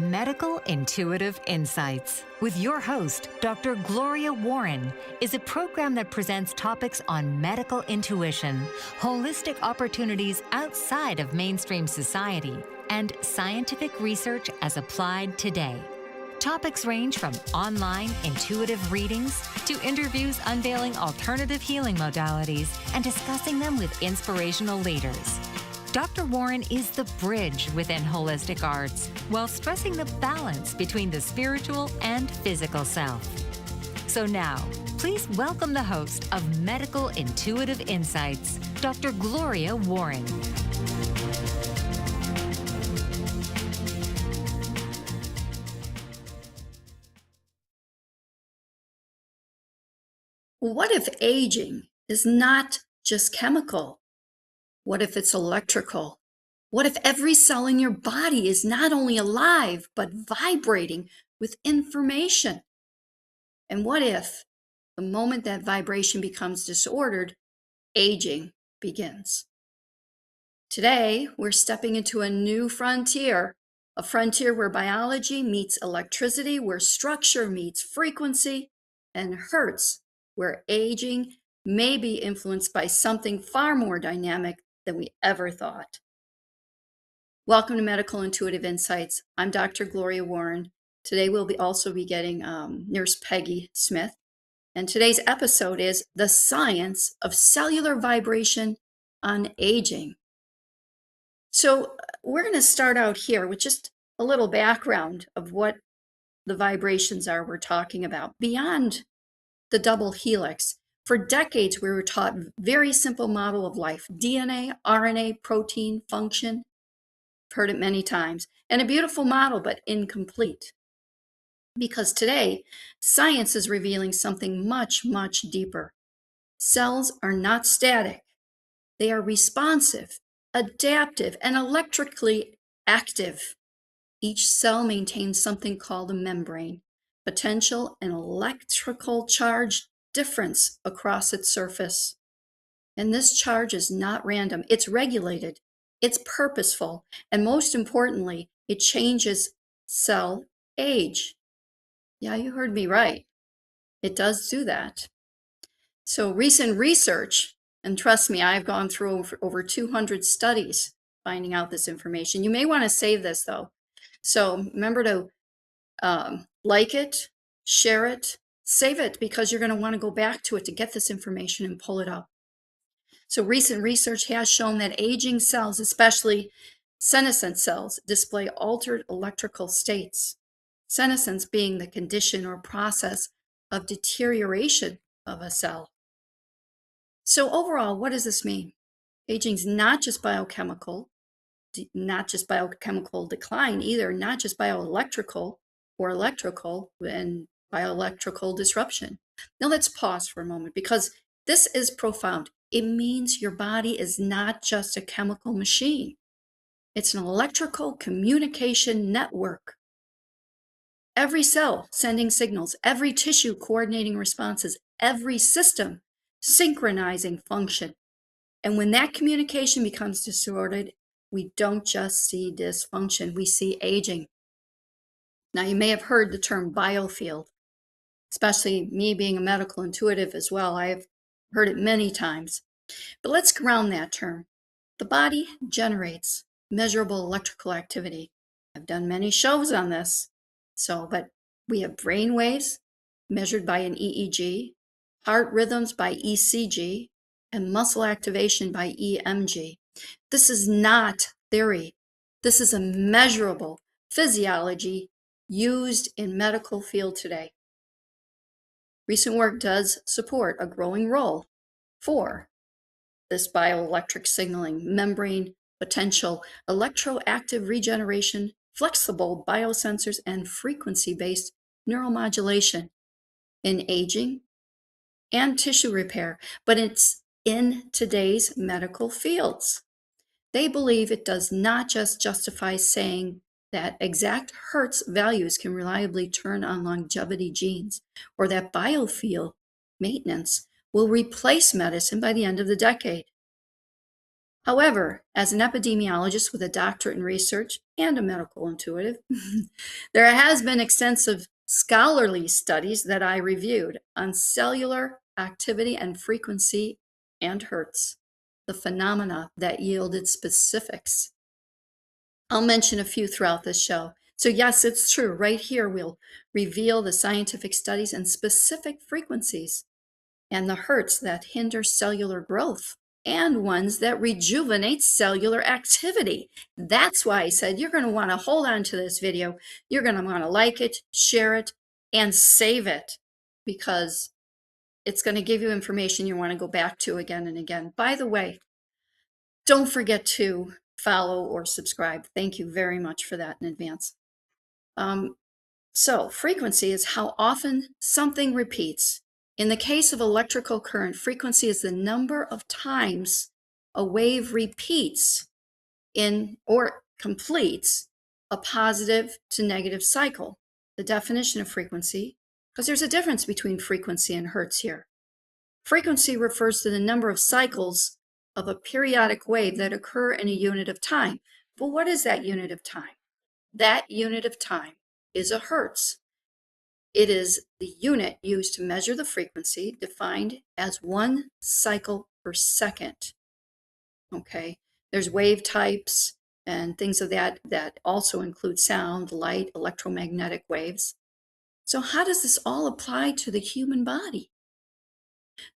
Medical Intuitive Insights with your host, Dr. Gloria Warren, is a program that presents topics on medical intuition, holistic opportunities outside of mainstream society, and scientific research as applied today. Topics range from online intuitive readings to interviews unveiling alternative healing modalities and discussing them with inspirational leaders. Dr. Warren is the bridge within holistic arts while stressing the balance between the spiritual and physical self. So now, please welcome the host of Medical Intuitive Insights, Dr. Gloria Warren. What if aging is not just chemical? What if it's electrical? What if every cell in your body is not only alive, but vibrating with information? And what if the moment that vibration becomes disordered, aging begins? Today, we're stepping into a new frontier, a frontier where biology meets electricity, where structure meets frequency, and hertz, where aging may be influenced by something far more dynamic than we ever thought. Welcome to Medical Intuitive Insights. I'm Dr. Gloria Warren. Today we'll also be getting Nurse Peggy Smith. And today's episode is The Science of Cellular Vibration on Aging. So we're going to start out here with just a little background of what the vibrations are we're talking about. Beyond the double helix, for decades, we were taught a very simple model of life: DNA, RNA, protein, function. I've heard it many times. And a beautiful model, but incomplete. Because today, science is revealing something much, much deeper. Cells are not static. They are responsive, adaptive, and electrically active. Each cell maintains something called a membrane, potential and electrical charge difference across its surface. And this charge is not random. It's regulated, it's purposeful, and most importantly, it changes cell age. Yeah, you heard me right. It does do that. So recent research, and trust me, I've gone through over 200 studies finding out this information. You may want to save this though. So remember to like it, share it, save it, because you're going to want to go back to it to get this information and pull it up. So recent research has shown that aging cells, especially senescent cells, display altered electrical states. Senescence being the condition or process of deterioration of a cell. So overall, what does this mean? Aging is not just biochemical, not just biochemical decline either, not just bioelectrical or electrical and bioelectrical disruption. Now let's pause for a moment, because this is profound. It means your body is not just a chemical machine. It's an electrical communication network. Every cell sending signals, every tissue coordinating responses, every system synchronizing function. And when that communication becomes distorted, we don't just see dysfunction, we see aging. Now, you may have heard the term biofield, especially me being a medical intuitive as well. I've heard it many times. But let's ground that term. The body generates measurable electrical activity. I've done many shows on this. But we have brain waves measured by an EEG, heart rhythms by ECG, and muscle activation by EMG. This is not theory. This is a measurable physiology used in medical field today. Recent work does support a growing role for this bioelectric signaling, membrane, potential, electroactive regeneration, flexible biosensors, and frequency-based neuromodulation in aging and tissue repair. But it's in today's medical fields. They believe it does not just justify saying that exact Hertz values can reliably turn on longevity genes, or that biofield maintenance will replace medicine by the end of the decade. However, as an epidemiologist with a doctorate in research and a medical intuitive, there has been extensive scholarly studies that I reviewed on cellular activity and frequency and hertz, the phenomena that yielded specifics. I'll mention a few throughout this show. So yes, it's true. Right here, we'll reveal the scientific studies and specific frequencies and the hertz that hinder cellular growth and ones that rejuvenate cellular activity. That's why I said you're going to want to hold on to this video. You're going to want to like it, share it, and save it, because it's going to give you information you want to go back to again and again. By the way, don't forget to follow or subscribe. Thank you very much for that in advance. So frequency is how often something repeats. In the case of electrical current, frequency is the number of times a wave repeats in or completes a positive to negative cycle. The definition of frequency, because there's a difference between frequency and hertz here. Frequency refers to the number of cycles of a periodic wave that occur in a unit of time. But what is that unit of time? That unit of time is a hertz. It is the unit used to measure the frequency, defined as 1 cycle per second. Okay, there's wave types and things of that also include sound, light, electromagnetic waves. So how does this all apply to the human body?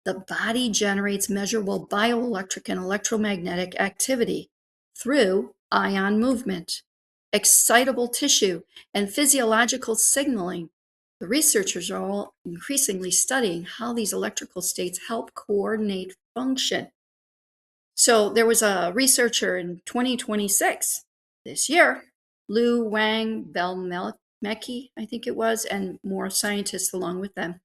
The body generates measurable bioelectric and electromagnetic activity through ion movement, excitable tissue, and physiological signaling. The researchers are all increasingly studying how these electrical states help coordinate function. So there was a researcher in 2026, this year, Liu Wang Belmecki, I think it was, and more scientists along with them,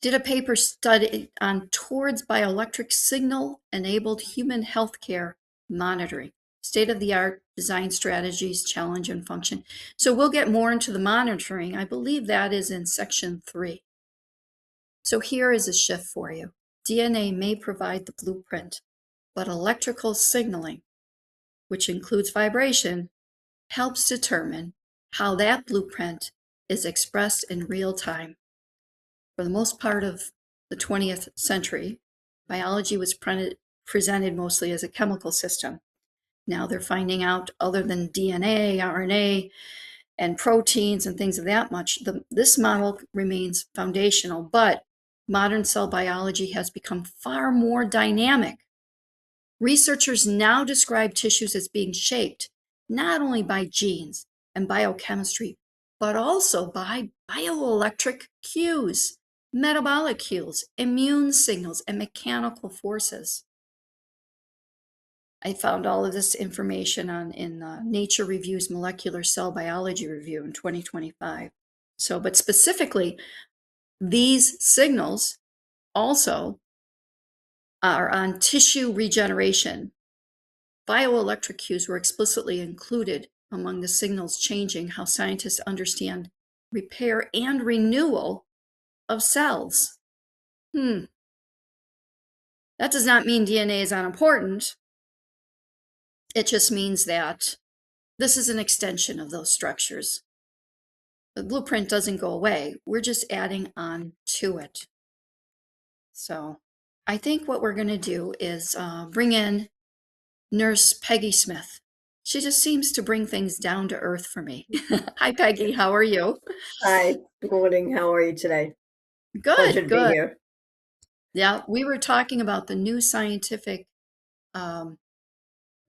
did a paper study on towards bioelectric signal-enabled human healthcare monitoring, state-of-the-art design strategies, challenge, and function. So we'll get more into the monitoring. I believe that is in section 3. So here is a shift for you. DNA may provide the blueprint, but electrical signaling, which includes vibration, helps determine how that blueprint is expressed in real time. For the most part of the 20th century, biology was presented mostly as a chemical system. Now they're finding out, other than DNA, RNA, and proteins and things of that much, this model remains foundational, but modern cell biology has become far more dynamic. Researchers now describe tissues as being shaped not only by genes and biochemistry, but also by bioelectric cues, metabolic cues, immune signals, and mechanical forces. I found all of this information in Nature Review's Molecular Cell Biology Review in 2025. So, but specifically, these signals also are on tissue regeneration. Bioelectric cues were explicitly included among the signals changing how scientists understand repair and renewal of cells. That does not mean DNA is unimportant. It just means that this is an extension of those structures. The blueprint doesn't go away. We're just adding on to it. So I think what we're going to do is bring in Nurse Peggy Smith. She just seems to bring things down to earth for me. Hi, Peggy. How are you? Hi, good morning. How are you today? Good, Pleasure to good. be here. Yeah, we were talking about the new scientific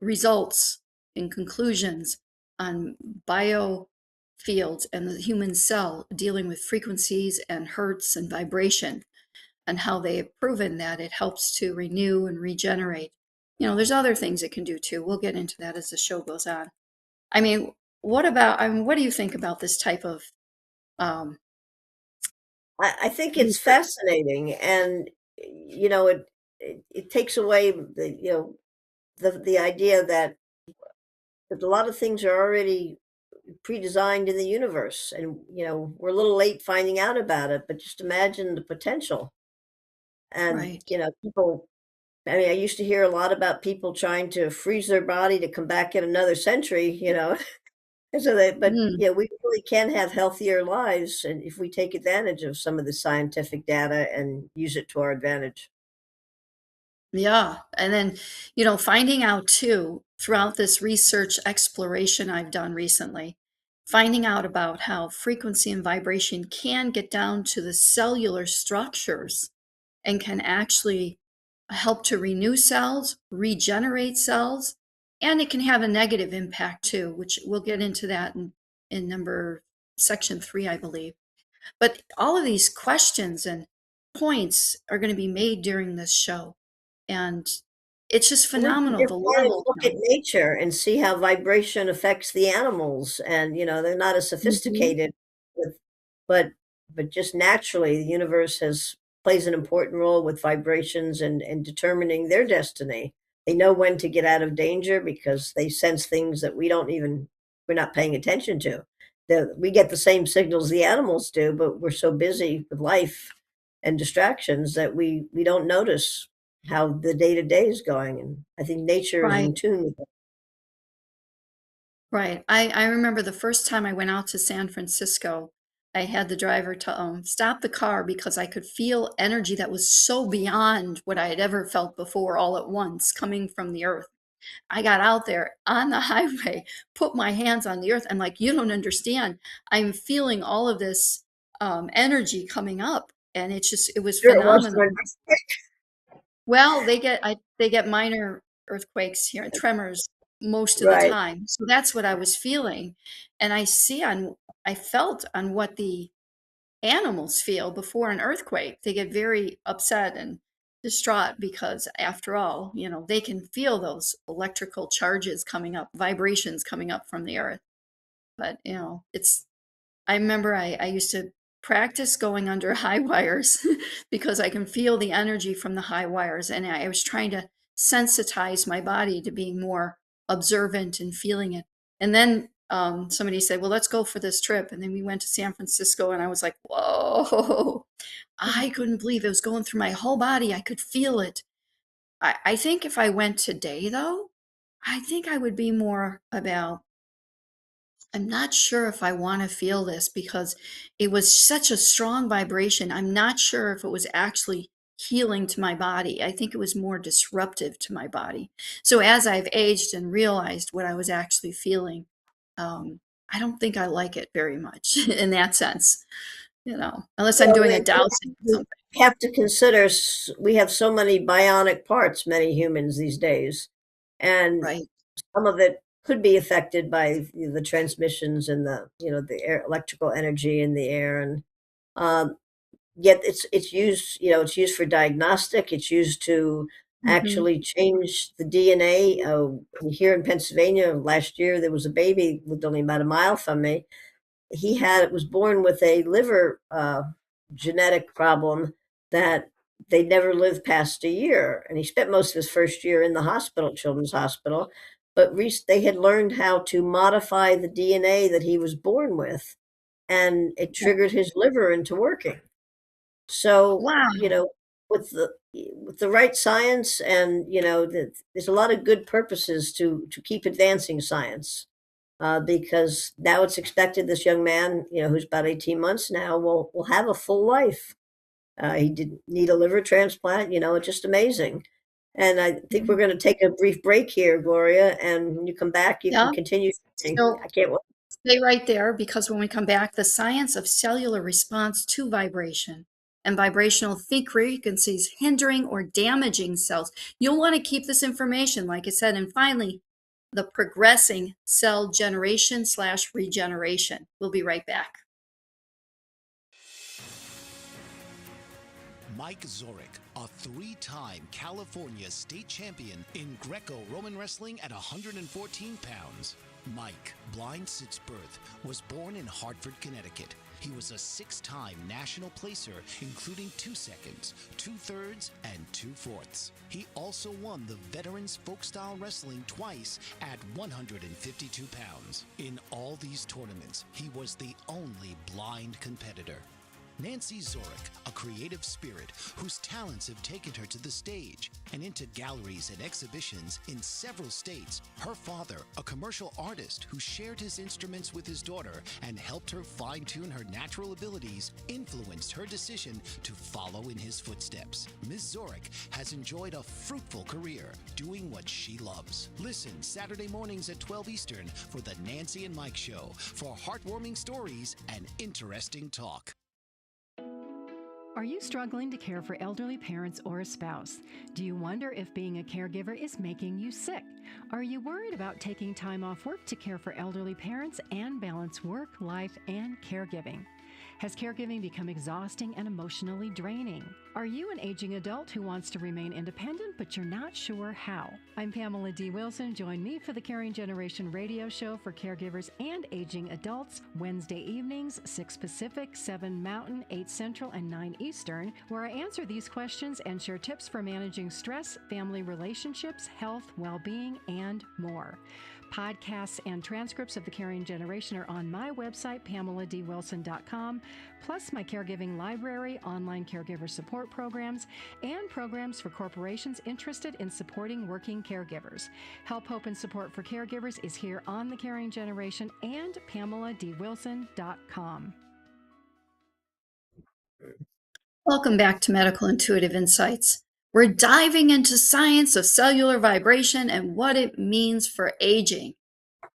results and conclusions on biofields and the human cell, dealing with frequencies and hertz and vibration, and how they have proven that it helps to renew and regenerate. You know, there's other things it can do too. We'll get into that as the show goes on. I mean, what do you think about this type of I think it's fascinating, and it takes away the idea that a lot of things are already pre-designed in the universe, and we're a little late finding out about it, but just imagine the potential. And right? people I mean, I used to hear a lot about people trying to freeze their body to come back in another century, and so but Mm. yeah, we really can have healthier lives, and if we take advantage of some of the scientific data and use it to our advantage. Yeah. And then, finding out too, throughout this research exploration I've done recently, finding out about how frequency and vibration can get down to the cellular structures and can actually help to renew cells, regenerate cells, and it can have a negative impact too, which we'll get into that in number section 3, I believe. But all of these questions and points are going to be made during this show. And it's just We can phenomenal, just the learn and level look at now. nature and see how vibration affects the animals, and, they're not as Mhm. sophisticated with but just naturally, the universe has plays an important role with vibrations and determining their destiny. They know when to get out of danger because they sense things that we're not paying attention to. We get the same signals the animals do, but we're so busy with life and distractions that we don't notice how the day to day is going, and I think nature is Right, in tune with it. right. I remember the first time I went out to San Francisco, I had the driver to stop the car because I could feel energy that was so beyond what I had ever felt before all at once coming from the earth. I got out there on the highway, put my hands on the earth. I'm like, you don't understand. I'm feeling all of this energy coming up, and it was Sure, it was phenomenal. Well, they get minor earthquakes here, tremors most of the right. time. So that's what I was feeling, and I felt on what the animals feel before an earthquake. They get very upset and distraught because, after all, they can feel those electrical charges coming up, vibrations coming up from the earth. But, I remember I used to practice going under high wires because I can feel the energy from the high wires. And I was trying to sensitize my body to being more observant and feeling it. And then somebody said, well, let's go for this trip. And then we went to San Francisco, and I was like, whoa, I couldn't believe it was going through my whole body. I could feel it. I think if I went today, though, I think I would be more about, I'm not sure if I want to feel this because it was such a strong vibration. I'm not sure if it was actually healing to my body. I think it was more disruptive to my body. So as I've aged and realized what I was actually feeling, um, I don't think I like it very much in that sense, unless I'm Well, doing a dowsing or we something. have to consider we have so many bionic parts, many humans these days, and Right. some of it could be affected by the transmissions and the electrical energy in the air, and um, yet it's used, it's used for diagnostic. It's used to Hmm. actually change the DNA. Here in Pennsylvania, last year there was a baby lived only about a mile from me. Was born with a liver genetic problem that they never lived past a year, and he spent most of his first year in the hospital, Children's Hospital. But they had learned how to modify the DNA that he was born with, and it triggered his liver into working. So, Wow. with the right science, and there's a lot of good purposes to keep advancing science, because now it's expected this young man, who's about 18 months now, will have a full life. He didn't need a liver transplant. It's just amazing. And I think we're going to take a brief break here, Gloria, and when you come back, you can Yeah. continue. So I can't wait. stay right there, because when we come back, the science of cellular response to vibration and vibrational frequencies hindering or damaging cells. You'll want to keep this information, like I said. And finally, the progressing cell generation slash regeneration. We'll be right back. Mike Zorek, a three-time California state champion in Greco-Roman wrestling at 114 pounds. Mike, blind since birth, was born in Hartford, Connecticut. He was a six-time national placer, including 2 seconds, 2/3, and 2/4. He also won the Veterans Folk-Style Wrestling twice at 152 pounds. In all these tournaments, he was the only blind competitor. Nancy Zorick, a creative spirit whose talents have taken her to the stage and into galleries and exhibitions in several states. Her father, a commercial artist who shared his instruments with his daughter and helped her fine-tune her natural abilities, influenced her decision to follow in his footsteps. Ms. Zorick has enjoyed a fruitful career doing what she loves. Listen Saturday mornings at 12 Eastern for the Nancy and Mike Show for heartwarming stories and interesting talk. Are you struggling to care for elderly parents or a spouse? Do you wonder if being a caregiver is making you sick? Are you worried about taking time off work to care for elderly parents and balance work, life, and caregiving? Has caregiving become exhausting and emotionally draining? Are you an aging adult who wants to remain independent, but you're not sure how? I'm Pamela D. Wilson. Join me for the Caring Generation radio show for caregivers and aging adults, Wednesday evenings, 6 Pacific, 7 Mountain, 8 Central, and 9 Eastern, where I answer these questions and share tips for managing stress, family relationships, health, well-being, and more. Podcasts and transcripts of the Caring Generation are on my website, PamelaDWilson.com, plus my caregiving library, online caregiver support programs, and programs for corporations interested in supporting working caregivers. Help, hope, and support for caregivers is here on the Caring Generation and PamelaDWilson.com. Welcome back to Medical Intuitive Insights. We're diving into science of cellular vibration and what it means for aging. Wow.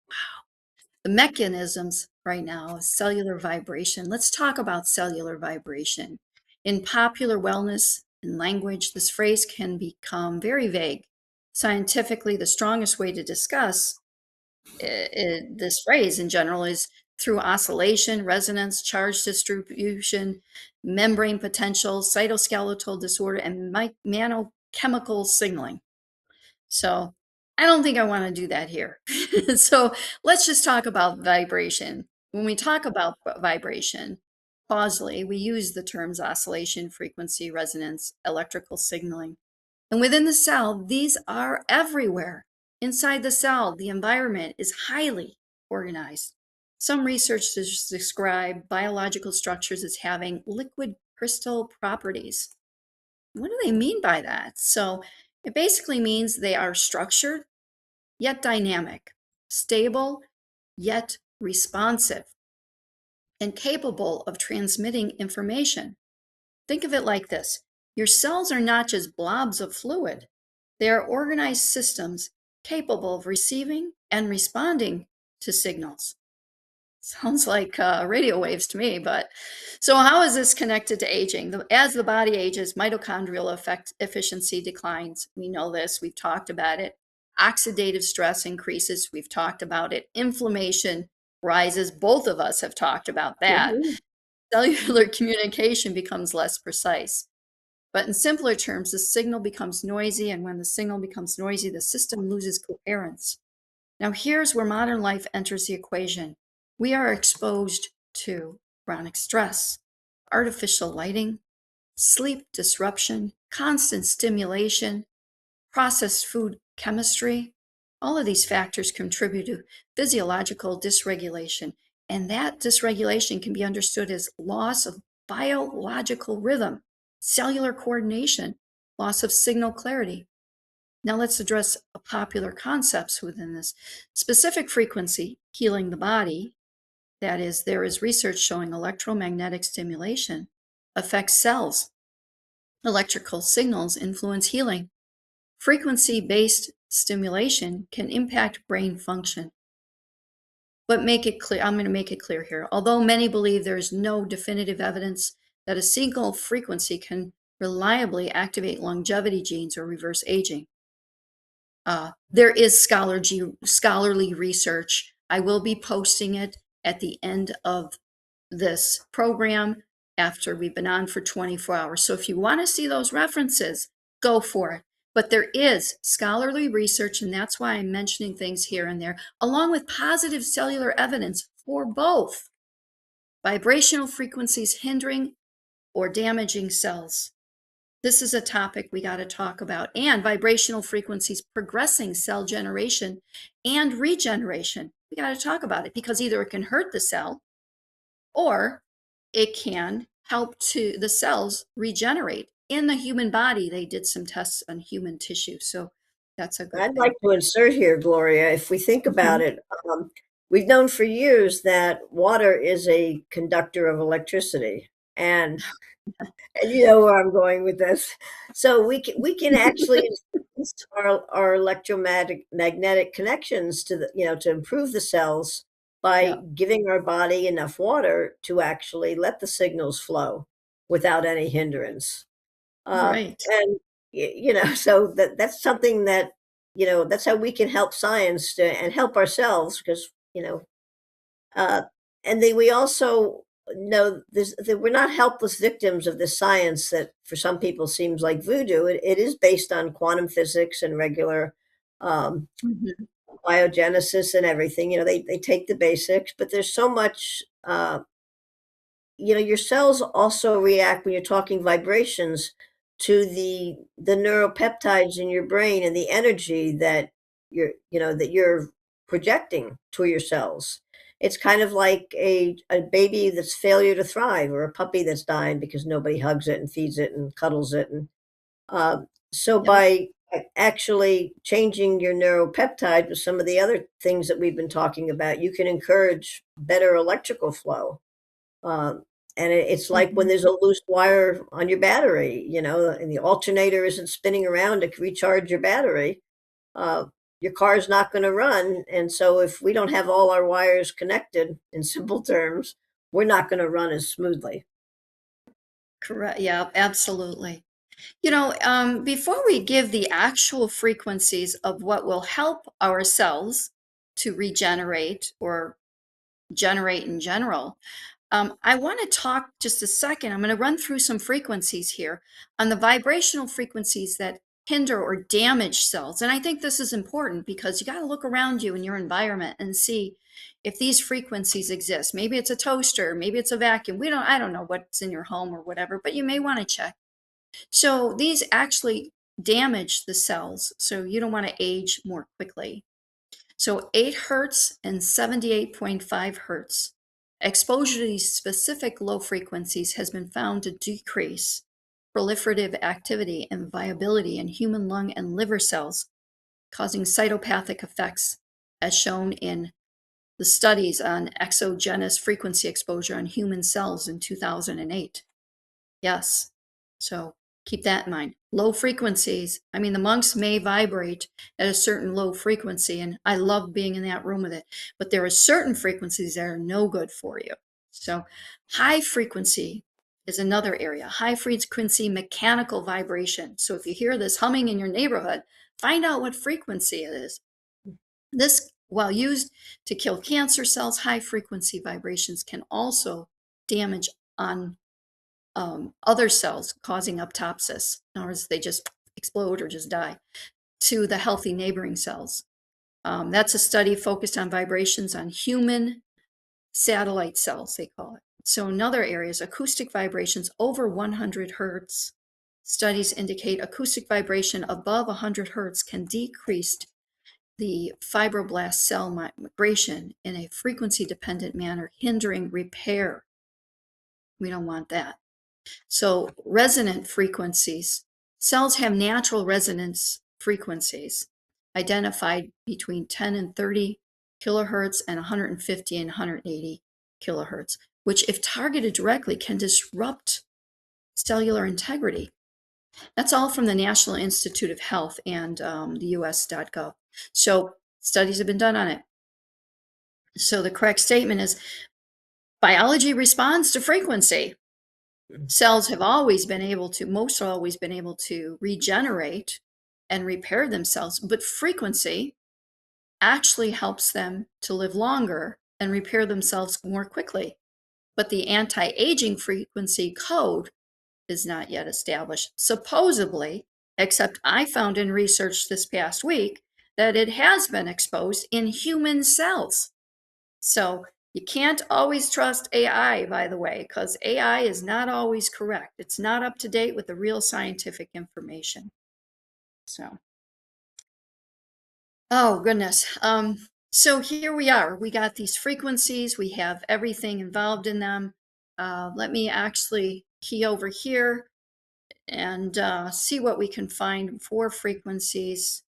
The mechanisms right now of cellular vibration. Let's talk about cellular vibration. In popular wellness and language, this phrase can become very vague. Scientifically, the strongest way to discuss this phrase in general is through oscillation, resonance, charge distribution, membrane potential, cytoskeletal disorder, and manochemical signaling. So I don't think I want to do that here. So let's just talk about vibration. When we talk about vibration, causally, we use the terms oscillation, frequency, resonance, electrical signaling. And within the cell, these are everywhere. Inside the cell, the environment is highly organized. Some researchers describe biological structures as having liquid crystal properties. What do they mean by that? So it basically means they are structured, yet dynamic, stable, yet responsive, and capable of transmitting information. Think of it like this. Your cells are not just blobs of fluid. They are organized systems capable of receiving and responding to signals. Sounds like radio waves to me, but so how is this connected to aging? As the body ages, mitochondrial efficiency declines. We know this, we've talked about it. Oxidative stress increases, we've talked about it. Inflammation rises, both of us have talked about that. Mm-hmm. Cellular communication becomes less precise. But in simpler terms, the signal becomes noisy, and when the signal becomes noisy, the system loses coherence. Now here's where modern life enters the equation. We are exposed to chronic stress, artificial lighting, sleep disruption, constant stimulation, processed food chemistry. All of these factors contribute to physiological dysregulation, and that dysregulation can be understood as loss of biological rhythm, cellular coordination, loss of signal clarity. Now let's address popular concepts within this. Specific frequency, healing the body. That is, there is research showing electromagnetic stimulation affects cells. Electrical signals influence healing. Frequency-based stimulation can impact brain function. But make it clear, I'm going to make it clear here. Although many believe there is no definitive evidence that a single frequency can reliably activate longevity genes or reverse aging, there is scholarly research. I will be posting it at the end of this program after we've been on for 24 hours. So if you want to see those references, go for it. But there is scholarly research, and that's why I'm mentioning things here and there, along with positive cellular evidence for both vibrational frequencies hindering or damaging cells. This is a topic we got to talk about, and vibrational frequencies progressing cell generation and regeneration. We got to talk about it because either it can hurt the cell or it can help to the cells regenerate. In the human body, they did some tests on human tissue, so that's a good I'd thing. like to insert here, Gloria, if we think about Mhm. it, we've known for years that water is a conductor of electricity, and you know where I'm going with this. So we can actually use our electromagnetic connections to the, you know, to improve the cells by Yeah, giving our body enough water to actually let the signals flow without any hindrance. right. And you know, so that's something that, you know, that's how we can help science to, and help ourselves because, you know, uh, and then we also know this, that we're not helpless victims of this science that for some people seems like voodoo. It is based on quantum physics and regular um, Mhm. biogenesis and everything. You know, they take the basics, but there's so much. You know, your cells also react when you're talking vibrations to the neuropeptides in your brain and the energy that you're projecting to your cells. It's kind of like a baby that's failure to thrive or a puppy that's dying because nobody hugs it and feeds it and cuddles it. And so Yep. by actually changing your neuropeptide with some of the other things that we've been talking about, you can encourage better electrical flow. um, and it's like when Mhm. there's a loose wire on your battery, you know, and the alternator isn't spinning around to recharge your battery, uh, your car's not going to run. And so if we don't have all our wires connected, in simple terms, we're not going to run as smoothly. Correct. Yeah, absolutely. Before we give the actual frequencies of what will help our cells to regenerate or generate in general, I want to talk just a second. I'm going to run through some frequencies here on the vibrational frequencies that hinder or damage cells. And I think this is important because you got to look around you in your environment and see if these frequencies exist. Maybe it's a toaster, maybe it's a vacuum. I don't know what's in your home or whatever, but you may want to check. So these actually damage the cells. So you don't want to age more quickly. So 8 hertz and 78.5 hertz. Exposure to these specific low frequencies has been found to decrease proliferative activity and viability in human lung and liver cells, causing cytopathic effects, as shown in the studies on exogenous frequency exposure on human cells in 2008. Yes. So keep that in mind. Low frequencies. I mean, the monks may vibrate at a certain low frequency, and I love being in that room with it. But there are certain frequencies that are no good for you. So high frequency is another area. High frequency mechanical vibration. So if you hear this humming in your neighborhood, find out what frequency it is. This, while used to kill cancer cells, high frequency vibrations can also damage on other cells, causing apoptosis. In other words, they just explode or just die to the healthy neighboring cells. That's a study focused on vibrations on human satellite cells, they call it. So in other areas, acoustic vibrations over 100 hertz. Studies indicate acoustic vibration above 100 hertz can decrease the fibroblast cell migration in a frequency dependent manner, hindering repair. We don't want that. So resonant frequencies, cells have natural resonance frequencies identified between 10 and 30 kilohertz and 150 and 180 kilohertz, which if targeted directly can disrupt cellular integrity. That's all from the National Institute of Health and the US.gov. So studies have been done on it. So the correct statement is biology responds to frequency. Cells have always been able to, most have always been able to regenerate and repair themselves, but frequency actually helps them to live longer and repair themselves more quickly. But the anti-aging frequency code is not yet established, supposedly, except I found in research this past week that it has been exposed in human cells. So you can't always trust AI, by the way, because AI is not always correct. It's not up to date with the real scientific information. So, oh goodness. So here we are. We got these frequencies. We have everything involved in them. Let me actually key over here and see what we can find for frequencies.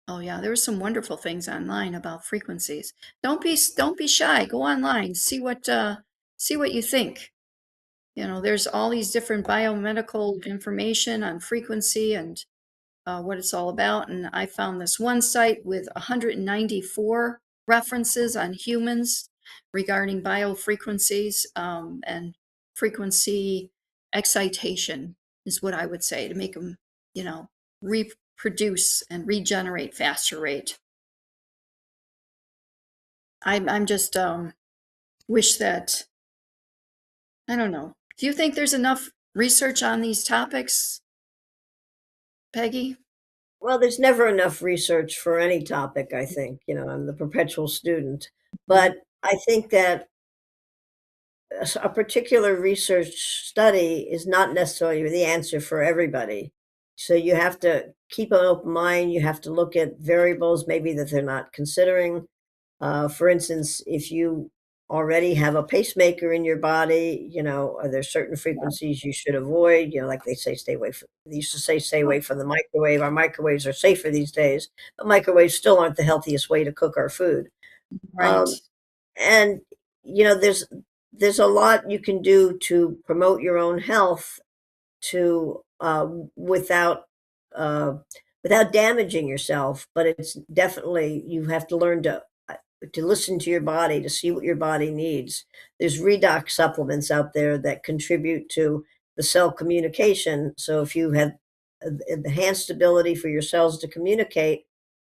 Oh yeah, there were some wonderful things online about frequencies. Don't be shy. Go online. See what you think. You know, there's all these different biomedical information on frequency and what it's all about. And I found this one site with 194 references on humans regarding biofrequencies and frequency excitation is what I would say to make them, you know, reproduce and regenerate faster rate. I'm just wish that, I don't know. Do you think there's enough research on these topics, Peggy? Well, there's never enough research for any topic, I think. I'm the perpetual student. But I think that a particular research study is not necessarily the answer for everybody. So you have to keep an open mind. You have to look at variables maybe that they're not considering. For instance, if you already have a pacemaker in your body, are there certain frequencies you should avoid? Like they say, they used to say, stay away from the microwave. Our microwaves are safer these days, but microwaves still aren't the healthiest way to cook our food. Right. And, there's a lot you can do to promote your own health to without damaging yourself, but it's definitely you have to learn to listen to your body, to see what your body needs. There's redox supplements out there that contribute to the cell communication. So if you have enhanced ability for your cells to communicate,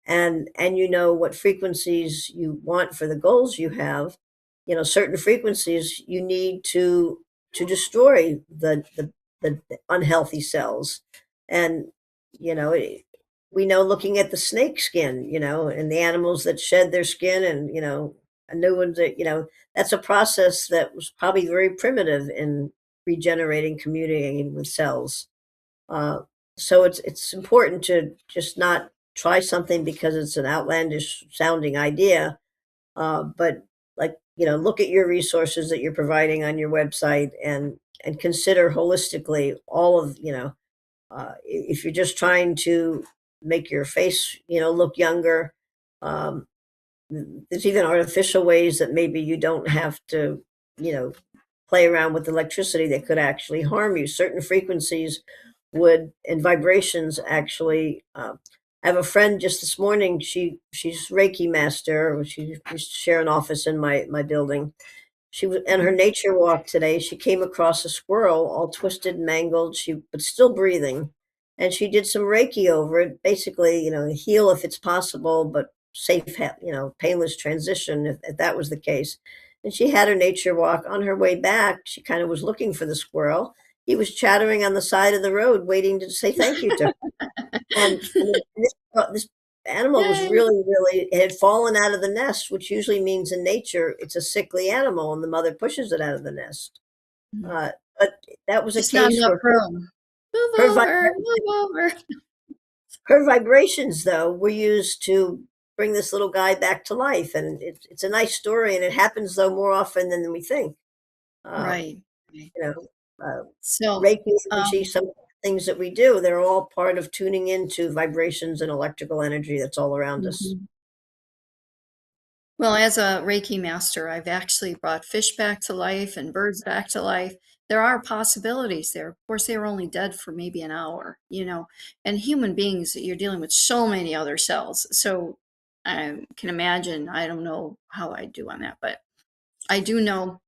and you know what frequencies you want for the goals you have, certain frequencies you need to destroy the unhealthy cells. And we know, looking at the snake skin, and the animals that shed their skin, and a new ones that, that's a process that was probably very primitive in regenerating, communicating with cells. So it's important to just not try something because it's an outlandish sounding idea, but, like, look at your resources that you're providing on your website, and consider holistically all of, if you're just trying to make your face, look younger, um, there's even artificial ways that maybe you don't have to, you know, play around with electricity that could actually harm you. Certain frequencies would and vibrations actually. I have a friend just this morning. She's Reiki master. She used to share an office in my building. She was on her nature walk today. She came across a squirrel, all twisted and mangled. But still breathing, and she did some Reiki over it. Basically, heal if it's possible, but safe, painless transition if that was the case. And she had her nature walk. On her way back, she kind of was looking for the squirrel. He was chattering on the side of the road, waiting to say thank you to her. And this animal was Yay. really, it had fallen out of the nest, which usually means in nature it's a sickly animal, and the mother pushes it out of the nest. But that was a Just not case enough where room. her, Move over, move over. her vibrations, though, were used to bring this little guy back to life. And it's a nice story, and it happens, though, more often than we think. Right. You know, So, Reiki energy, some things that we do, they're all part of tuning into vibrations and electrical energy that's all around us. well, as a Reiki master, I've actually brought fish back to life and birds back to life. There are possibilities there. Of course, they were only dead for maybe an hour, and human beings, you're dealing with so many other cells. So I can imagine, I don't know how I do on that, but I do know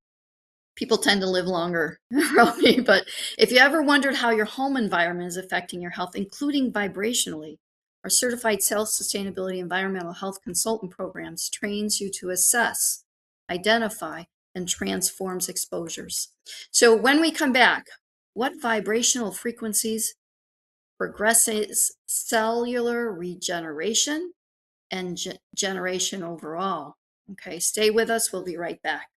people tend to live longer around me. But if you ever wondered how your home environment is affecting your health, including vibrationally, our certified self-sustainability environmental health consultant programs trains you to assess, identify, and transforms exposures. So when we come back, what vibrational frequencies progresses cellular regeneration and generation overall? Okay, stay with us. We'll be right back.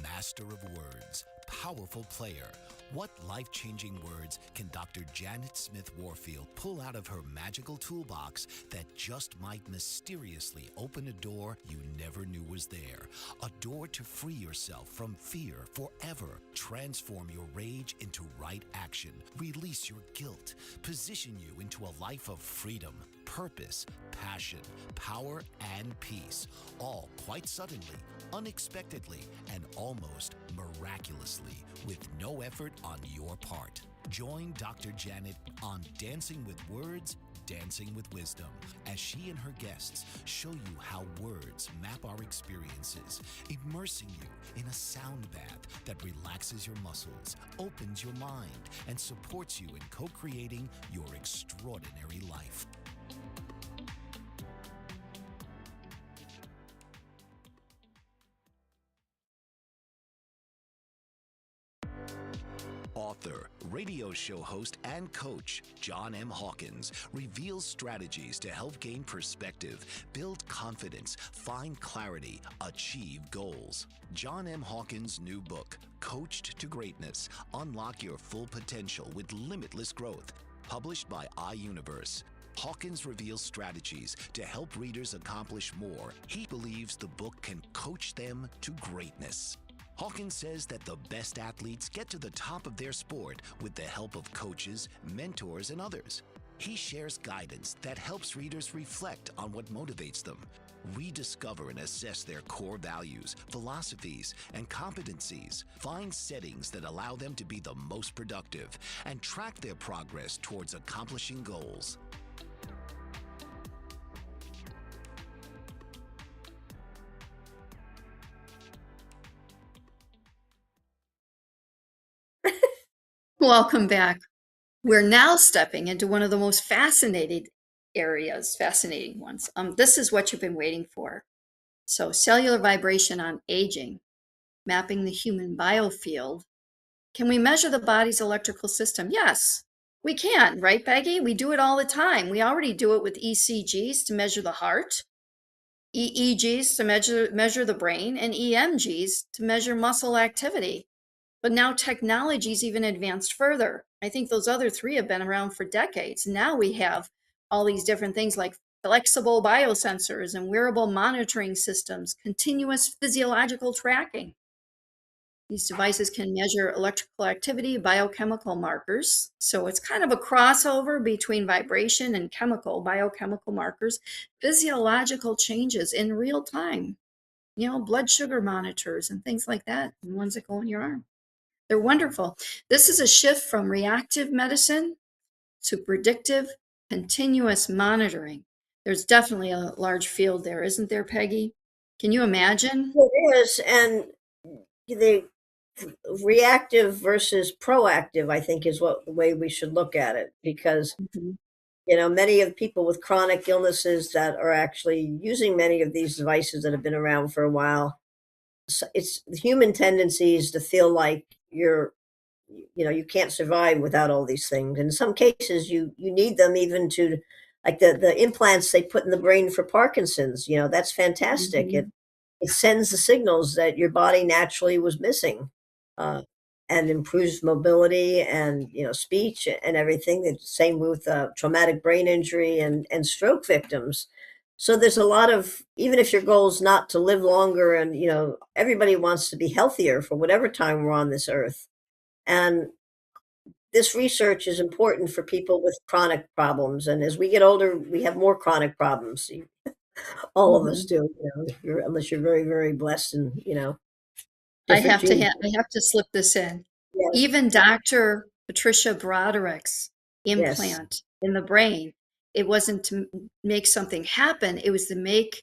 Master of words, powerful player, What life-changing words can Dr. Janet Smith Warfield pull out of her magical toolbox that just might mysteriously open a door you never knew was there? A door to free yourself from fear forever. Transform your rage into right action. Release your guilt. Position you into a life of freedom, purpose, passion, power, and peace. All quite suddenly, unexpectedly, and almost miraculously, with no effort on your part. Join Dr. Janet on Dancing with Words, Dancing with Wisdom, as she and her guests show you how words map our experiences, immersing you in a sound bath that relaxes your muscles, opens your mind, and supports you in co-creating your extraordinary life. Author, radio show host, and coach John M. Hawkins reveals strategies to help gain perspective, build confidence, find clarity, achieve goals. John M. Hawkins' new book, Coached to Greatness, Unlock Your Full Potential with Limitless Growth, published by iUniverse. Hawkins reveals strategies to help readers accomplish more. He believes the book can coach them to greatness. Hawkins says that the best athletes get to the top of their sport with the help of coaches, mentors, and others. He shares guidance that helps readers reflect on what motivates them, rediscover and assess their core values, philosophies, and competencies, find settings that allow them to be the most productive, and track their progress towards accomplishing goals. Welcome back. We're now stepping into one of the most fascinating ones. This is what you've been waiting for. So, cellular vibration on aging, mapping the human biofield. Can we measure the body's electrical system? Yes, we can, right, Peggy? We do it all the time. We already do it with ECGs to measure the heart, EEGs to measure the brain, and EMGs to measure muscle activity. But now technology's even advanced further. I think those other three have been around for decades. Now we have all these different things like flexible biosensors and wearable monitoring systems, continuous physiological tracking. These devices can measure electrical activity, biochemical markers. So it's kind of a crossover between vibration and biochemical markers, physiological changes in real time, blood sugar monitors and things like that, and ones that go in your arm. They're wonderful. This is a shift from reactive medicine to predictive, continuous monitoring. There's definitely a large field there, isn't there, Peggy? Can you imagine? It is, and the reactive versus proactive, I think, is the way we should look at it, because many of the people with chronic illnesses that are actually using many of these devices that have been around for a while, it's the human tendencies to feel like you can't survive without all these things. In some cases, you need them even to, like the implants they put in the brain for Parkinson's. That's fantastic. It sends the signals that your body naturally was missing, and improves mobility and speech and everything. The same with traumatic brain injury and stroke victims. So there's a lot of, even if your goal is not to live longer, and everybody wants to be healthier for whatever time we're on this earth. And this research is important for people with chronic problems. And as we get older, we have more chronic problems. All of us do, unless you're very, very blessed and, I have to slip this in. Yes. Even Dr. Patricia Broderick's implant in the brain, it wasn't to make something happen. It was to make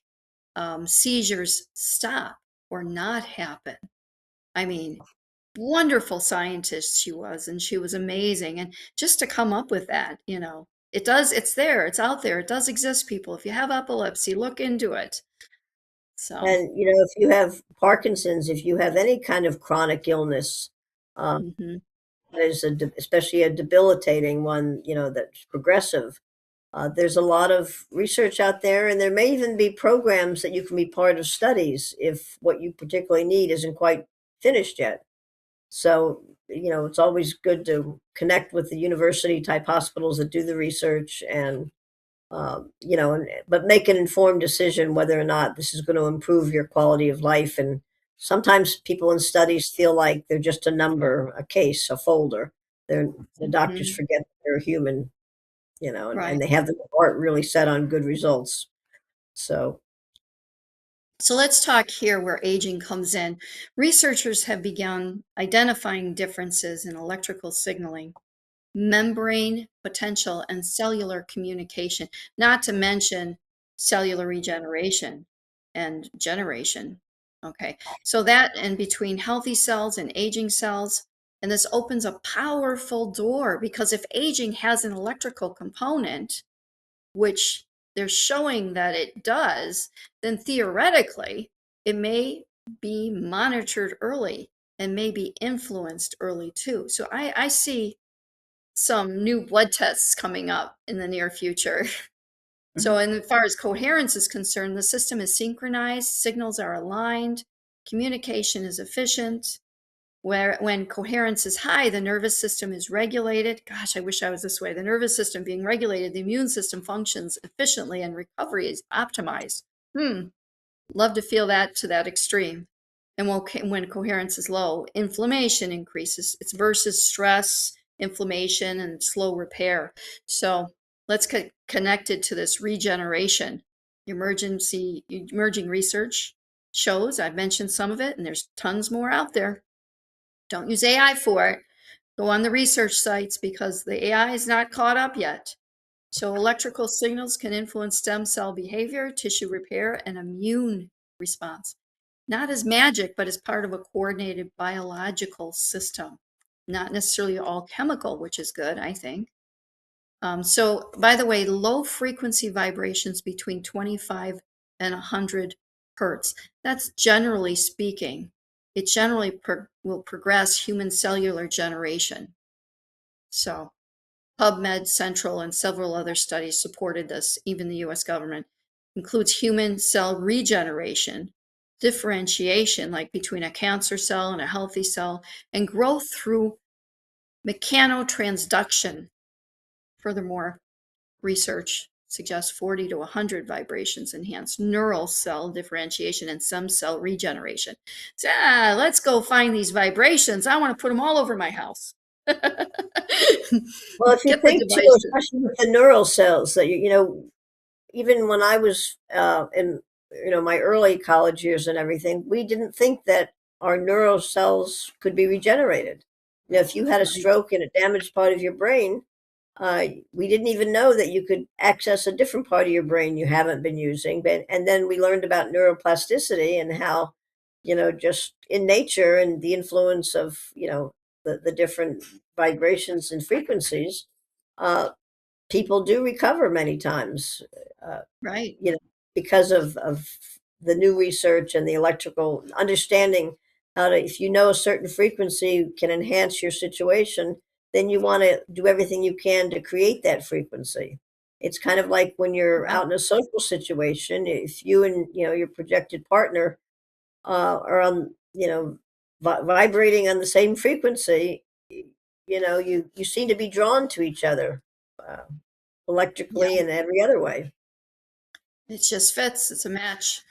seizures stop or not happen. I mean, wonderful scientist she was, and she was amazing. And just to come up with that, it's there, it's out there, it does exist, people. If you have epilepsy, look into it. So, and if you have Parkinson's, if you have any kind of chronic illness, that is especially a debilitating one, that's progressive. There's a lot of research out there, and there may even be programs that you can be part of studies if what you particularly need isn't quite finished yet. So, it's always good to connect with the university type hospitals that do the research and, but make an informed decision whether or not this is going to improve your quality of life. And sometimes people in studies feel like they're just a number, a case, a folder. The doctors Mhm. forget that they're human, and, Right. they have the heart really set on good results. So, So let's talk here where aging comes in. Researchers have begun identifying differences in electrical signaling, membrane potential, and cellular communication, not to mention cellular regeneration and generation. Okay, so that and between healthy cells and aging cells, and this opens a powerful door because if aging has an electrical component, which they're showing that it does, then theoretically it may be monitored early and may be influenced early too. So I see some new blood tests coming up in the near future. So, Mhm. and as far as coherence is concerned, the system is synchronized, signals are aligned, communication is efficient. Where when coherence is high, the nervous system is regulated. Gosh, I wish I was this way. The nervous system being regulated, the immune system functions efficiently, and recovery is optimized. Love to feel that to that extreme. And when coherence is low, inflammation increases. It's versus stress, inflammation, and slow repair. So let's get connected to this regeneration. Emerging research shows, I've mentioned some of it, and there's tons more out there. Don't use AI for it. Go on the research sites because the AI is not caught up yet. So electrical signals can influence stem cell behavior, tissue repair, and immune response. Not as magic, but as part of a coordinated biological system. Not necessarily all chemical, which is good, I think. So, by the way, low frequency vibrations between 25 and 100 hertz, that's generally speaking, it generally will progress human cellular generation. So, PubMed Central and several other studies supported this, even the US government, includes human cell regeneration, differentiation, like between a cancer cell and a healthy cell, and growth through mechanotransduction. Furthermore, research suggests 40 to 100 vibrations enhance neural cell differentiation and stem cell regeneration. So, let's go find these vibrations. I want to put them all over my house. Get well, if you the think too, devices. especially with the neural cells, that even when I was in my early college years and everything, we didn't think that our neural cells could be regenerated. If you had a Right. stroke in a damaged part of your brain, we didn't even know that you could access a different part of your brain you haven't been using. And then we learned about neuroplasticity and how, just in nature and the influence of, the different vibrations and frequencies, uh, people do recover many times, uh, Right. you know, because of the new research and the electrical understanding how to, if you know a certain frequency can enhance your situation, then you want to do everything you can to create that frequency. It's kind of like when you're Right. out in a social situation, if you and, your projected partner are on, vibrating on the same frequency, you seem to be drawn to each other. Uh, Yeah. Electrically and every other way. It just fits. It's a match.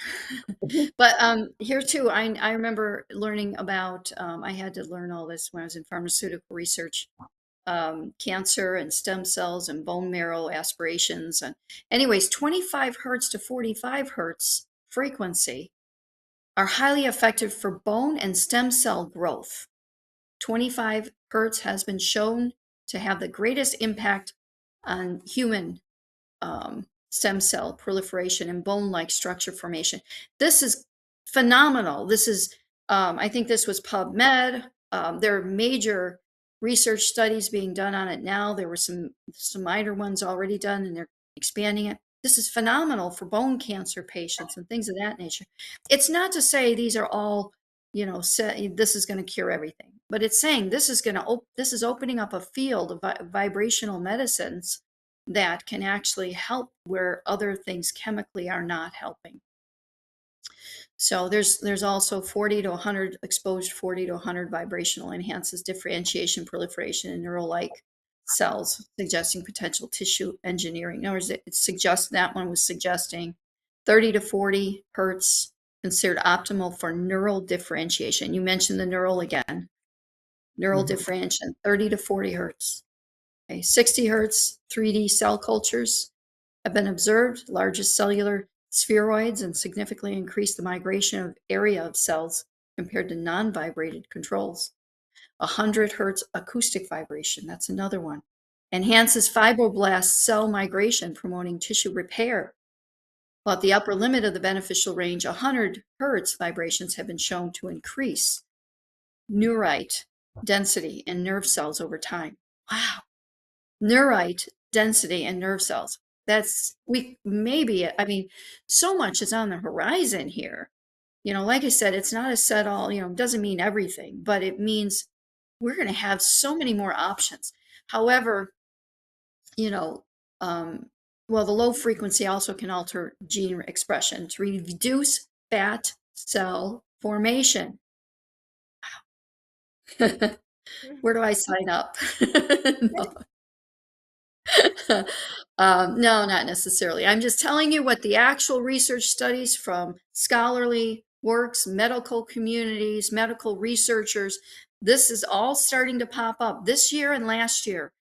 Mhm. But here too, I remember learning about, I had to learn all this when I was in pharmaceutical research, cancer and stem cells and bone marrow aspirations. And anyways, 25 hertz to 45 hertz frequency are highly effective for bone and stem cell growth. 25 hertz has been shown to have the greatest impact on human stem cell proliferation and bone-like structure formation. This is phenomenal. This is, I think this was PubMed. There are major research studies being done on it now. There were some minor ones already done, and they're expanding it. This is phenomenal for bone cancer patients and things of that nature. It's not to say these are all, this is going to cure everything, but it's saying this is this is opening up a field of vibrational medicines that can actually help where other things chemically are not helping. So there's also 40 to 100 exposed 40 to 100 vibrational enhances differentiation, proliferation, and neural-like cells, suggesting potential tissue engineering. In other words, it suggests that one was suggesting 30 to 40 hertz considered optimal for neural differentiation. You mentioned the neural again. Neural differentiation, 30 to 40 hertz. Okay, 60 hertz 3D cell cultures have been observed, largest cellular spheroids, and significantly increase the migration of area of cells compared to non-vibrated controls. 100 hertz acoustic vibration, that's another one. Enhances fibroblast cell migration, promoting tissue repair. While at the upper limit of the beneficial range, 100 hertz vibrations have been shown to increase neurite density in nerve cells over time. Wow. Neurite density in nerve cells. That's so much is on the horizon here. Like I said, it's not a set all, doesn't mean everything, but it means we're going to have so many more options. However, well, the low frequency also can alter gene expression to reduce fat cell formation. Where do I sign up? No. No, not necessarily. I'm just telling you what the actual research studies from scholarly works, medical communities, medical researchers, this is all starting to pop up this year and last year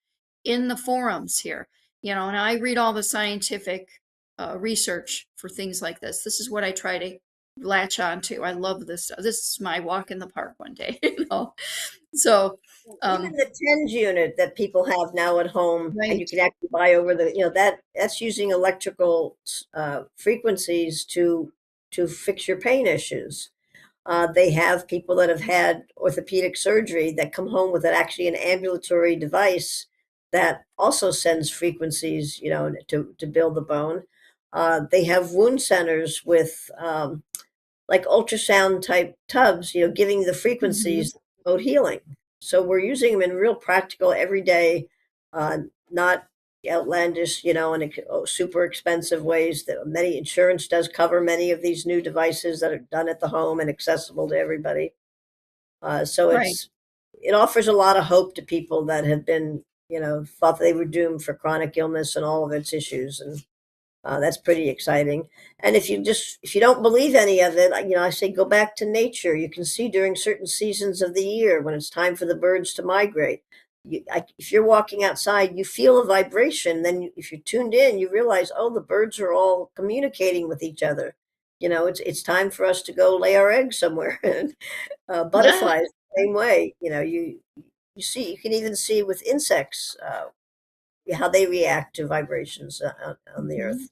in the forums here. And I read all the scientific research for things like this. This is what I try to latch on to. I love this stuff. This is my walk in the park one day, So even the TENS unit that people have now at home, and you right. can actually buy over that's using electrical frequencies to fix your pain issues. They have people that have had orthopedic surgery that come home with an ambulatory device that also sends frequencies, to build the bone. They have wound centers with like ultrasound type tubs, giving the Mhm. frequencies that promote healing. So we're using them in real practical, everyday, not outlandish, and super expensive ways. That many insurance does cover many of these new devices that are done at the home and accessible to everybody. So Right. it offers a lot of hope to people that have been, thought they were doomed for chronic illness and all of its issues, and that's pretty exciting. And if you don't believe any of it, I say go back to nature. You can see during certain seasons of the year when it's time for the birds to migrate. If you're walking outside, you feel a vibration. Then if you're tuned in, you realize, oh, the birds are all communicating with each other. It's time for us to go lay our eggs somewhere. And Yeah. butterflies, same way. You can even see with insects how they react to vibrations on the Mhm. earth.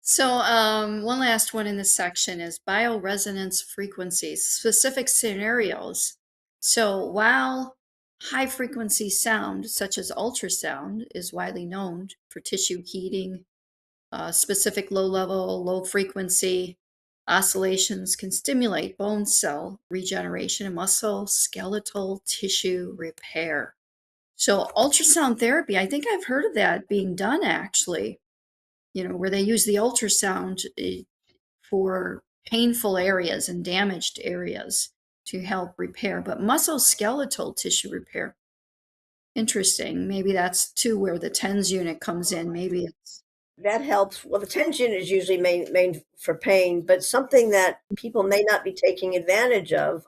So, one last one in this section is bioresonance frequencies, specific scenarios. So, while high frequency sound, such as ultrasound, is widely known for tissue heating, specific low level, low frequency oscillations can stimulate bone cell regeneration and muscle skeletal tissue repair. So, ultrasound therapy, I think I've heard of that being done actually, where they use the ultrasound for painful areas and damaged areas to help repair, but musculoskeletal tissue repair. Interesting. Maybe that's too where the TENS unit comes in. Maybe it's That helps. Well, the tension is usually main for pain, but something that people may not be taking advantage of.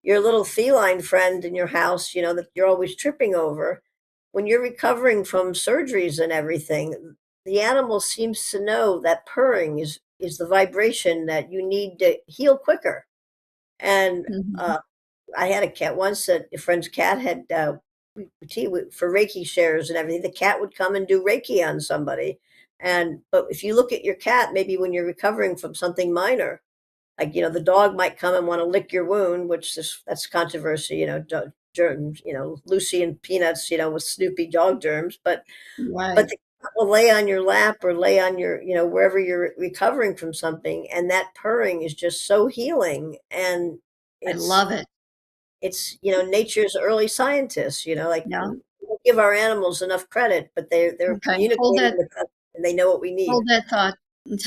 Your little feline friend in your house, that you're always tripping over. When you're recovering from surgeries and everything, the animal seems to know that purring is the vibration that you need to heal quicker. And Mhm. I had a cat once that a friend's cat had for Reiki shares and everything. The cat would come and do Reiki on somebody. But if you look at your cat, maybe when you're recovering from something minor, like the dog might come and want to lick your wound, that's controversy. Germs. Lucy and Peanuts. With Snoopy dog germs, but Right. the cat will lay on your lap or lay on your wherever you're recovering from something, and that purring is just so healing, and I it's love it. nature's early scientists, like Yeah. we don't give our animals enough credit, but they're Okay. Hold communicating that with us and they know what we need. hold that thought.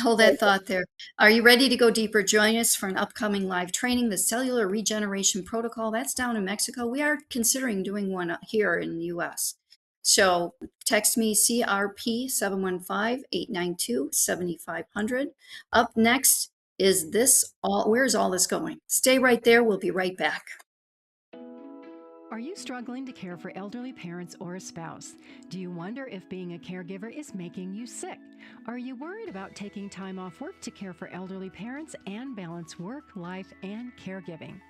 Hold that thought there. Are you ready to go deeper? Join us for an upcoming live training, the Cellular Regeneration Protocol. That's down in Mexico. We are considering doing one here in the US. So text me CRP 715-892-7500. Up next is this all. Where's all this going? Stay right there. We'll be right back. Are you struggling to care for elderly parents or a spouse? Do you wonder if being a caregiver is making you sick? Are you worried about taking time off work to care for elderly parents and balance work, life, and caregiving?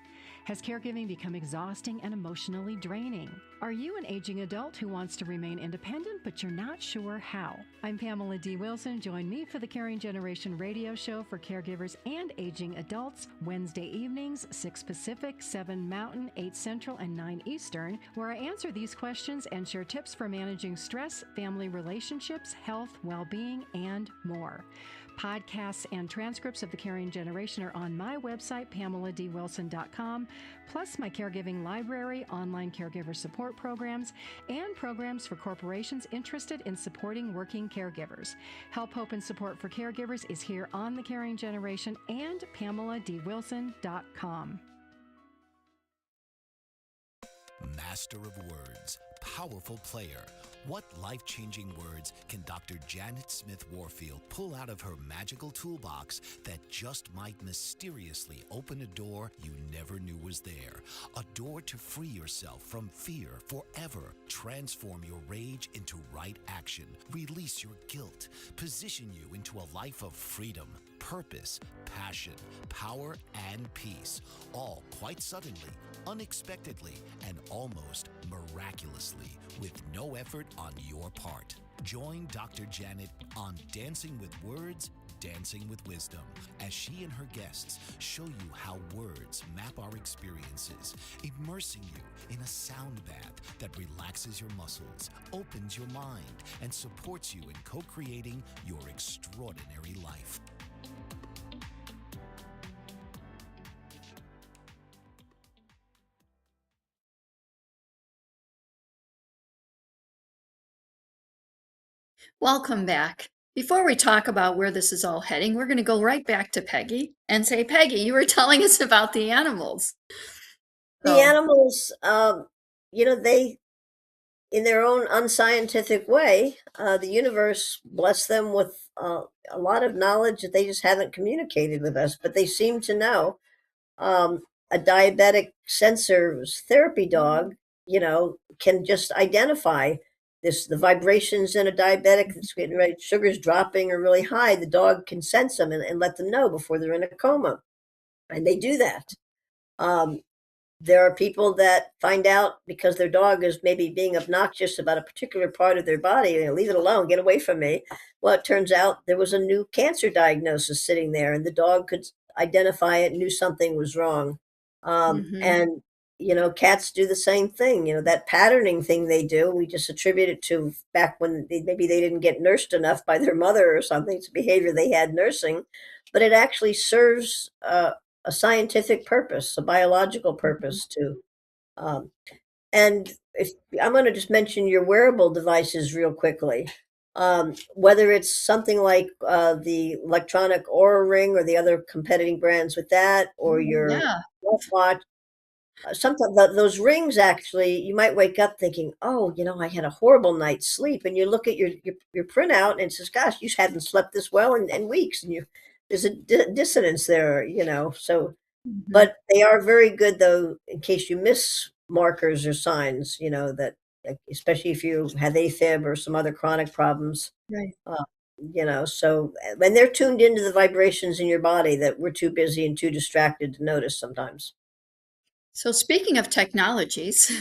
Has caregiving become exhausting and emotionally draining? Are you an aging adult who wants to remain independent, but you're not sure how? I'm Pamela D. Wilson. Join me for the Caring Generation radio show for caregivers and aging adults, Wednesday evenings, 6 Pacific, 7 Mountain, 8 Central, and 9 Eastern, where I answer these questions and share tips for managing stress, family relationships, health, well-being, and more. Podcasts and transcripts of The Caring Generation are on my website, PamelaDWilson.com, plus my caregiving library, online caregiver support programs, and programs for corporations interested in supporting working caregivers. Help, hope, and support for caregivers is here on The Caring Generation and PamelaDWilson.com. Master of words, powerful player. What life-changing words can Dr. Janet Smith Warfield pull out of her magical toolbox that just might mysteriously open a door you never knew was there? A door to free yourself from fear forever. Transform your rage into right action. Release your guilt. Position you into a life of freedom, purpose, passion, power, and peace. All quite suddenly, unexpectedly, and almost miraculously, with no effort on your part. Join Dr. Janet on Dancing with Words, Dancing with Wisdom, as she and her guests show you how words map our experiences, immersing you in a sound bath that relaxes your muscles, opens your mind, and supports you in co-creating your extraordinary life. Welcome back. Before we talk about where this is all heading, we're going to go right back to Peggy and say, Peggy, you were telling us about the animals. The animals, they, in their own unscientific way, the universe blessed them with a lot of knowledge that they just haven't communicated with us, but they seem to know. A diabetic sensor therapy dog, can just identify the vibrations in a diabetic that's getting ready, sugar's dropping or really high. The dog can sense them and let them know before they're in a coma. And they do that. There are people that find out because their dog is maybe being obnoxious about a particular part of their body. Leave it alone, get away from me. Well, it turns out there was a new cancer diagnosis sitting there, and the dog could identify it, knew something was wrong. And, cats do the same thing. That patterning thing they do, we just attribute it to back when maybe they didn't get nursed enough by their mother or something. It's a behavior they had nursing, but it actually serves a scientific purpose, a biological purpose too. And if I'm going to just mention your wearable devices real quickly, whether it's something like the electronic Aura Ring or the other competing brands with that, or your watch. Sometimes those rings, actually, you might wake up thinking, "Oh, I had a horrible night's sleep," and you look at your printout and it says, "Gosh, you hadn't slept this well in weeks," and there's a dissonance there, So, but they are very good though, in case you miss markers or signs, that especially if you have AFib or some other chronic problems, Right. So when they're tuned into the vibrations in your body that we're too busy and too distracted to notice sometimes. So speaking of technologies,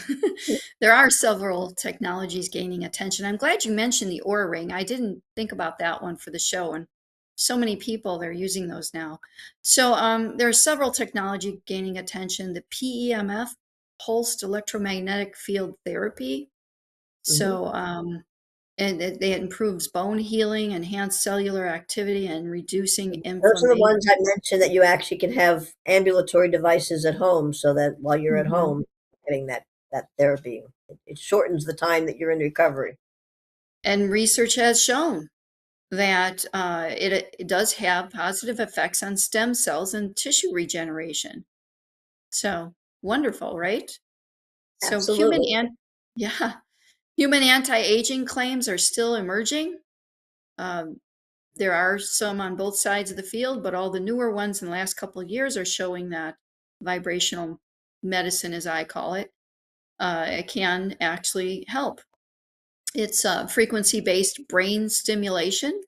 there are several technologies gaining attention. I'm glad you mentioned the Oura Ring. I didn't think about that one for the show, and so many people, they're using those now. So there are several technology gaining attention. The PEMF, pulsed electromagnetic field therapy. So and it improves bone healing, enhanced cellular activity, and reducing Those are the inflammation. ones I mentioned that you actually can have ambulatory devices at home, so that while you're at home getting that therapy, it shortens the time that you're in recovery. And research has shown that it does have positive effects on stem cells and tissue regeneration. So wonderful, right? So Absolutely. yeah, human anti-aging claims are still emerging. Um, there are some on both sides of the field, but all the newer ones in the last couple of years are showing that vibrational medicine, as I call it, it can actually help. It's frequency-based brain stimulation,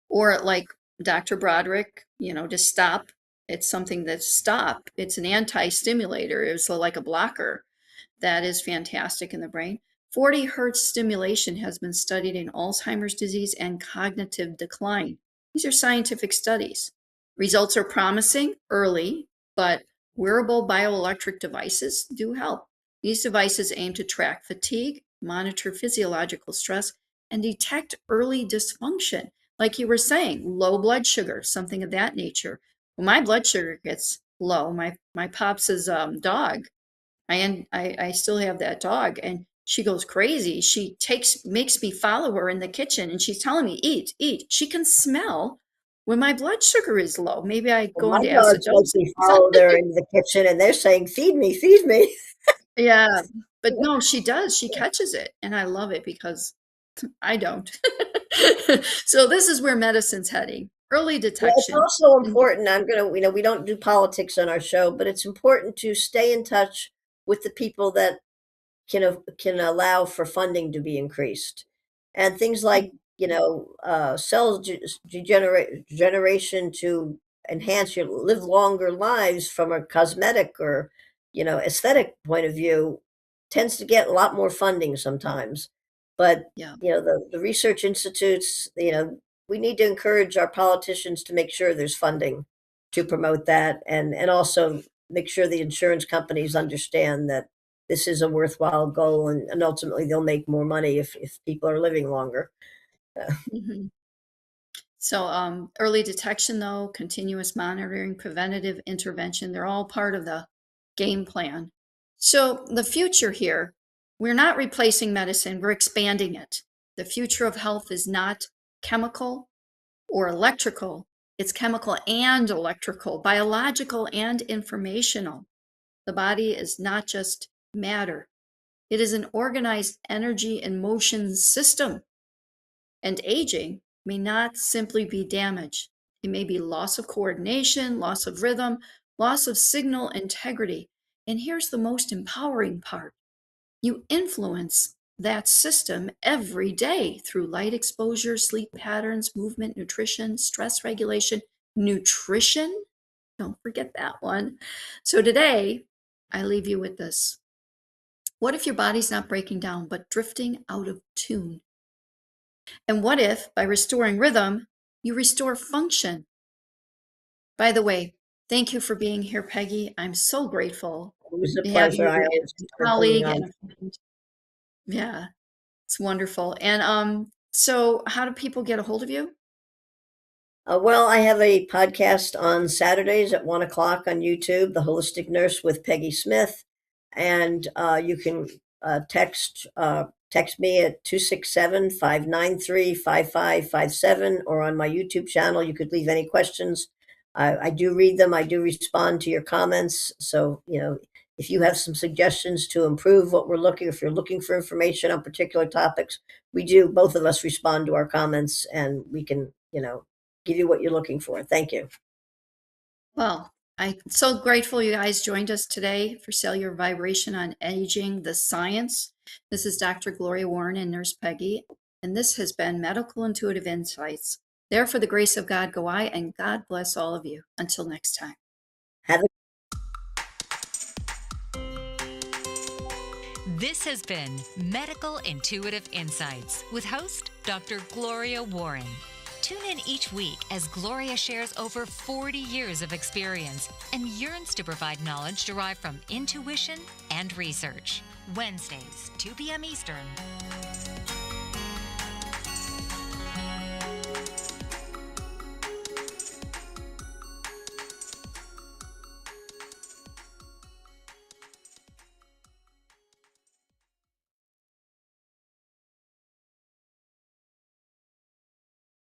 or like Dr. Broderick, to stop. It's something that's stop. It's an anti-stimulator. It's like a blocker. That is fantastic in the brain. 40 hertz stimulation has been studied in Alzheimer's disease and cognitive decline. These are scientific studies. Results are promising early, but wearable bioelectric devices do help. These devices aim to track fatigue, monitor physiological stress, and detect early dysfunction. Like you were saying, low blood sugar, something of that nature. When my blood sugar gets low, my pops' dog, I still have that dog, and she goes crazy. She makes me follow her in the kitchen, and she's telling me, eat, eat. She can smell when my blood sugar is low. Maybe I Well, go my into dogs make acidosis. me follow there into the kitchen, and they're saying, "Feed me, feed me." Yeah, but no, she does. She catches it, and I love it because I don't. So this is where medicine's heading. Early Well, it's detection. also And important. We don't do politics on our show, but it's important to stay in touch with the people that can allow for funding to be increased, and things like cell generation to enhance your live longer lives from a cosmetic or aesthetic point of view tends to get a lot more funding sometimes. But yeah. the research institutes, we need to encourage our politicians to make sure there's funding to promote that, and also make sure the insurance companies understand that this is a worthwhile goal, and ultimately they'll make more money if people are living longer. Mhm. So, early detection, though, continuous monitoring, preventative intervention, they're all part of the game plan. So, the future here, we're not replacing medicine, we're expanding it. The future of health is not chemical or electrical, it's chemical and electrical, biological and informational. The body is not just matter, it is an organized energy and motion system. And aging may not simply be damage. It may be loss of coordination, loss of rhythm, loss of signal integrity. And here's the most empowering part: you influence that system every day through light exposure, sleep patterns, movement, nutrition, stress regulation. Nutrition, don't forget that one. So today, I leave you with this. What if your body's not breaking down, but drifting out of tune? And what if, by restoring rhythm, you restore function? By the way, thank you for being here, Peggy. I'm so grateful It was a to have pleasure. you I as always a enjoy coming colleague on. and a friend. Yeah, it's wonderful. And so how do people get a hold of you? Well, I have a podcast on Saturdays at 1 o'clock on YouTube, The Holistic Nurse with Peggy Smith. And you can text me at 267-593-5557, or on my YouTube channel. You could leave any questions. I do read them. I do respond to your comments. So, if you have some suggestions to improve what if you're looking for information on particular topics, both of us respond to our comments, and we can, give you what you're looking for. Thank you. Well, I'm so grateful you guys joined us today for Cellular Vibration on Aging, the Science. This is Dr. Gloria Warren and Nurse Peggy, and this has been Medical Intuitive Insights. There, for the grace of God, go I, and God bless all of you. Until next time. Have a This has been Medical Intuitive Insights with host Dr. Gloria Warren. Tune in each week as Gloria shares over 40 years of experience and yearns to provide knowledge derived from intuition and research. Wednesdays, 2 p.m. Eastern.